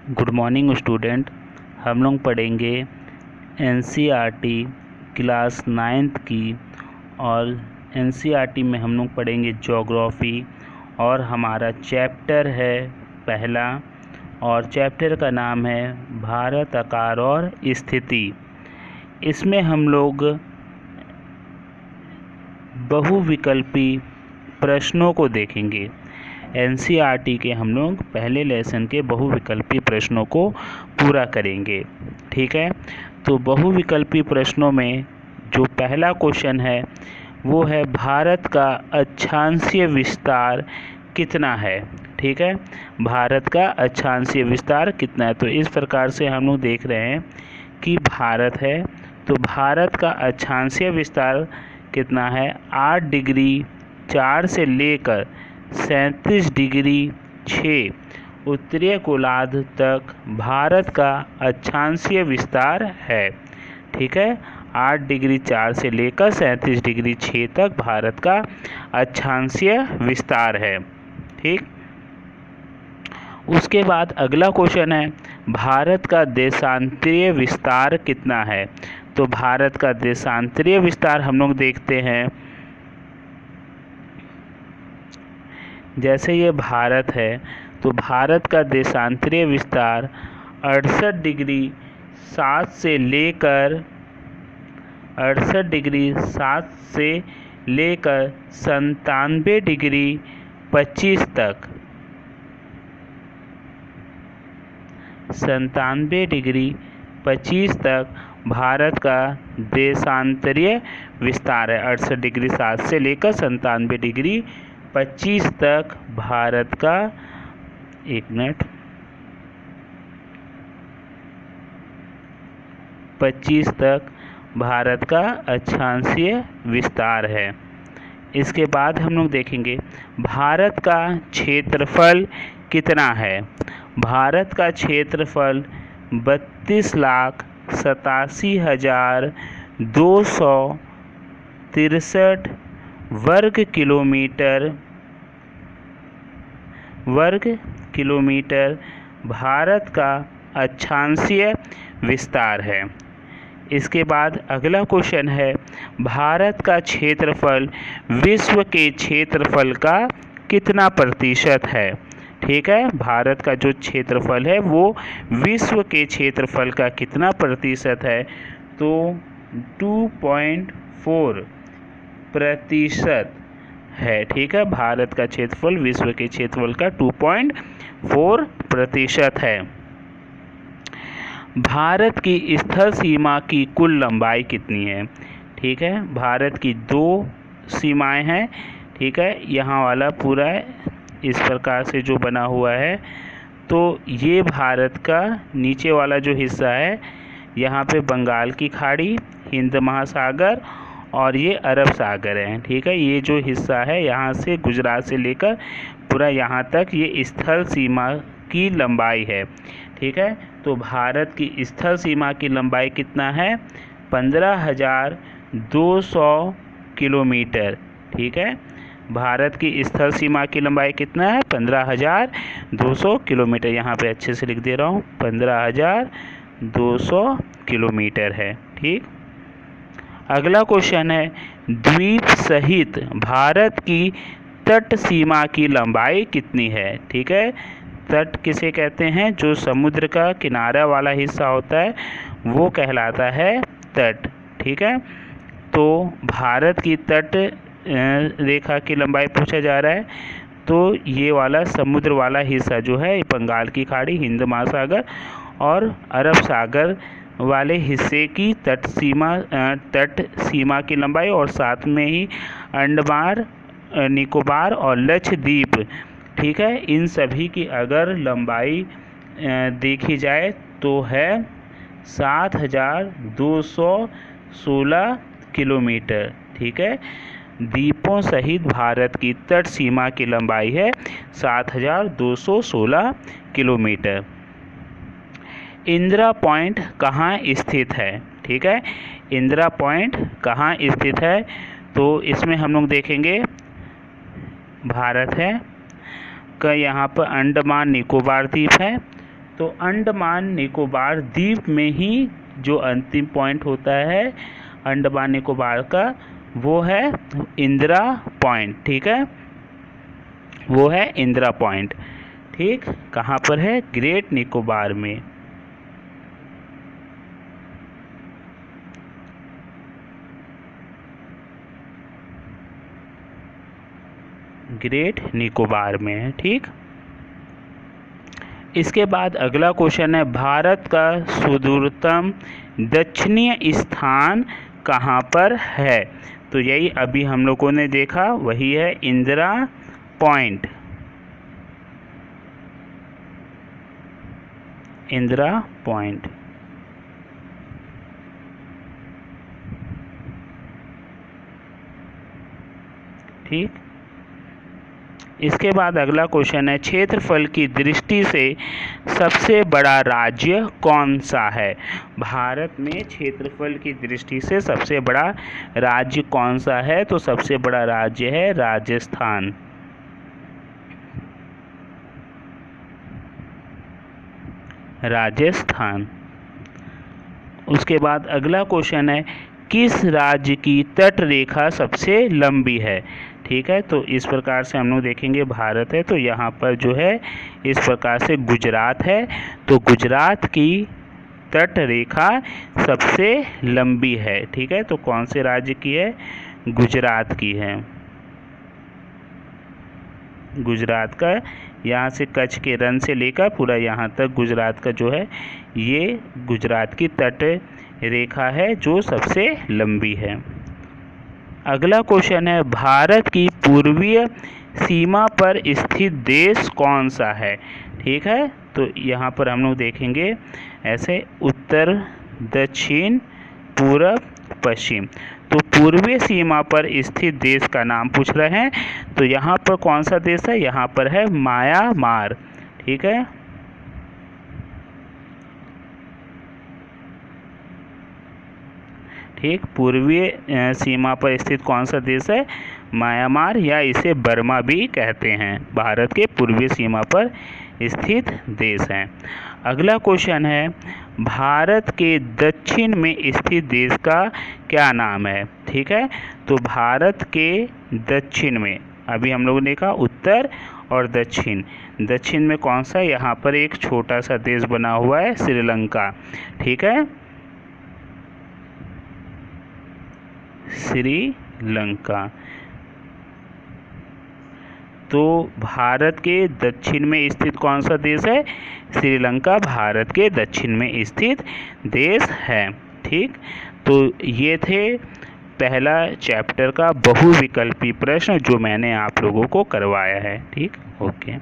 Good morning student. हम लोग पढ़ेंगे एनसीईआरटी क्लास 9th की। और एनसीईआरटी में हम लोग पढ़ेंगे ज्योग्राफी और हमारा चैप्टर है पहला, और चैप्टर का नाम है भारत आकार और स्थिति। इसमें हम लोग बहुविकल्पी प्रश्नों को देखेंगे। एनसीईआरटी के हम लोग पहले लेसन के बहुविकल्पी प्रश्नों को पूरा करेंगे, ठीक है। तो बहुविकल्पी प्रश्नों में जो पहला क्वेश्चन है वो है भारत का अक्षांशीय विस्तार कितना है, ठीक है। भारत का अक्षांशीय विस्तार कितना है, तो इस प्रकार से हम लोग देख रहे हैं कि भारत है, तो भारत का अक्षांशीय विस्तार कितना है, 8 डिग्री 4 से लेकर 37 डिग्री 6 उत्तरीय गोलार्ध तक भारत का अक्षांशीय विस्तार है, ठीक है। 8 डिग्री 4 से लेकर 37 डिग्री 6 तक भारत का अक्षांशीय विस्तार है, ठीक। उसके बाद अगला क्वेश्चन है भारत का देशांतरीय विस्तार कितना है। तो भारत का देशांतरीय विस्तार हम लोग देखते हैं, जैसे ये भारत है तो भारत का देशांतरीय विस्तार 68 डिग्री 7 से लेकर 97 डिग्री 25 तक, 97 डिग्री 25 तक भारत का देशांतरीय विस्तार है। 68 डिग्री 7 से लेकर 97 डिग्री 25 तक भारत का, 25 तक भारत का अक्षांशीय विस्तार है। इसके बाद हम लोग देखेंगे भारत का क्षेत्रफल कितना है। भारत का क्षेत्रफल 32,87,263 वर्ग किलोमीटर भारत का अक्षांशीय विस्तार है। इसके बाद अगला क्वेश्चन है भारत का क्षेत्रफल विश्व के क्षेत्रफल का कितना प्रतिशत है, ठीक है। भारत का जो क्षेत्रफल है वो विश्व के क्षेत्रफल का कितना प्रतिशत है, तो 2.4% है, ठीक है। भारत का क्षेत्रफल विश्व के क्षेत्रफल का 2.4% है। भारत की स्थल सीमा की कुल लंबाई कितनी है, ठीक है। भारत की 2 सीमाएं हैं, ठीक है। यहाँ वाला पूरा इस प्रकार से जो बना हुआ है, तो ये भारत का नीचे वाला जो हिस्सा है, यहाँ पे बंगाल की खाड़ी, हिंद महासागर और ये अरब सागर है, ठीक है। ये जो हिस्सा है यहाँ से गुजरात से लेकर पूरा यहाँ तक ये स्थल सीमा की लंबाई है, ठीक है। तो भारत की स्थल सीमा की लंबाई कितना है, 15,200 किलोमीटर, ठीक है। भारत की स्थल सीमा की लंबाई कितना है, 15,200 किलोमीटर। यहाँ पे अच्छे से लिख दे रहा हूँ, 15,200 किलोमीटर है, ठीक। अगला क्वेश्चन है द्वीप सहित भारत की तट सीमा की लंबाई कितनी है, ठीक है। तट किसे कहते हैं, जो समुद्र का किनारा वाला हिस्सा होता है वो कहलाता है तट, ठीक है। तो भारत की तट रेखा की लंबाई पूछा जा रहा है, तो ये वाला समुद्र वाला हिस्सा जो है बंगाल की खाड़ी, हिंद महासागर और अरब सागर वाले हिस्से की तट सीमा की लंबाई, और साथ में ही अंडमान निकोबार और लक्षद्वीप, ठीक है, इन सभी की अगर लंबाई देखी जाए तो है 7,216 किलोमीटर, ठीक है। द्वीपों सहित भारत की तट सीमा की लंबाई है 7,216 किलोमीटर। इंदिरा पॉइंट कहाँ स्थित है, ठीक है। इंदिरा पॉइंट कहाँ स्थित है, तो इसमें हम लोग देखेंगे भारत है का यहाँ पर अंडमान निकोबार द्वीप है, तो अंडमान निकोबार द्वीप में ही जो अंतिम पॉइंट होता है अंडमान निकोबार का, वो है इंदिरा पॉइंट। ठीक है, वो है इंदिरा पॉइंट। ठीक, कहाँ पर है? ग्रेट निकोबार में। ग्रेट निकोबार में है। ठीक, इसके बाद अगला क्वेश्चन है, भारत का सुदूरतम दक्षिणी स्थान कहाँ पर है? तो यही अभी हम लोगों ने देखा, वही है इंदिरा पॉइंट। इंदिरा पॉइंट। ठीक, इसके बाद अगला क्वेश्चन है, क्षेत्रफल की दृष्टि से सबसे बड़ा राज्य कौन सा है? भारत में क्षेत्रफल की दृष्टि से सबसे बड़ा राज्य कौन सा है? तो सबसे बड़ा राज्य है राजस्थान। राजस्थान। उसके बाद अगला क्वेश्चन है, किस राज्य की तट रेखा सबसे लंबी है? ठीक है, तो इस प्रकार से हम लोग देखेंगे, भारत है तो यहाँ पर जो है इस प्रकार से गुजरात है, तो गुजरात की तट रेखा सबसे लंबी है। ठीक है, तो कौन से राज्य की है? गुजरात की है। गुजरात का, यहाँ से कच्छ के रण से लेकर पूरा यहाँ तक गुजरात का जो है, ये गुजरात की तट रेखा है जो सबसे लंबी है। अगला क्वेश्चन है, भारत की पूर्वीय सीमा पर स्थित देश कौन सा है? ठीक है, तो यहाँ पर हम लोग देखेंगे ऐसे उत्तर, दक्षिण, पूर्व, पश्चिम। तो पूर्वी सीमा पर स्थित देश का नाम पूछ रहे हैं, तो यहाँ पर कौन सा देश है? यहाँ पर है म्यांमार। ठीक है, ठीक, पूर्वीय सीमा पर स्थित कौन सा देश है? म्यांमार, या इसे बर्मा भी कहते हैं, भारत के पूर्वी सीमा पर स्थित देश हैं। अगला क्वेश्चन है, भारत के दक्षिण में स्थित देश का क्या नाम है? ठीक है, तो भारत के दक्षिण में, अभी हम लोगों ने देखा उत्तर और दक्षिण, दक्षिण में कौन सा? यहाँ पर एक छोटा सा देश बना हुआ है, श्रीलंका। ठीक है, श्रीलंका। तो भारत के दक्षिण में स्थित कौन सा देश है? श्रीलंका भारत के दक्षिण में स्थित देश है। ठीक, तो ये थे पहला चैप्टर का बहुविकल्पी प्रश्न जो मैंने आप लोगों को करवाया है। ठीक, ओके।